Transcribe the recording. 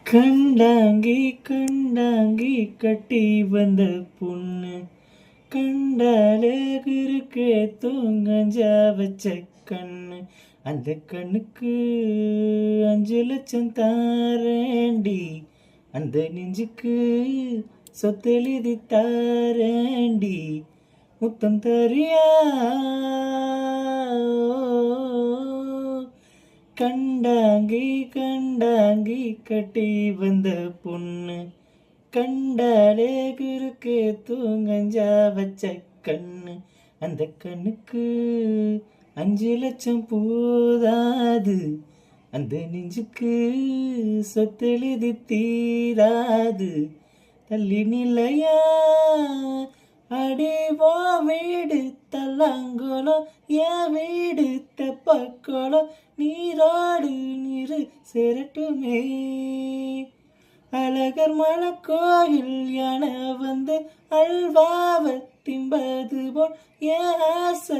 கண்டாங்கி கண்டாங்கி கட்டி வந்த பொண்ணு கண்டாலே கிருக்கே தூங்கஞ்சா வச்ச கண்ணு அந்த கண்ணுக்கு 5 லட்சம் தாரேண்டி அந்த நெஞ்சுக்கு சொத்தெழுதி தாரேண்டி முத்தம் தரியா கண்டாங்கி கண்டாங்கி கட்டி வந்த பொண்ணு கண்டாலே குறுக்கே தூங்கஞ்சா வச்ச கண்ணு அந்த கண்ணுக்கு 5 லட்சம் போதாது அந்த நெஞ்சுக்கு சொத்தெழுதி தீராது தள்ளி நிலையா அடிவோ வீடு தல்லாங்குளம் என் வீடு தெப்பக்குளம் நீரோடு நீரு சேரட்டுமே அழகர் மலை கோயில் என வந்து அல்வாவை திம்பது போல் என் ஆசை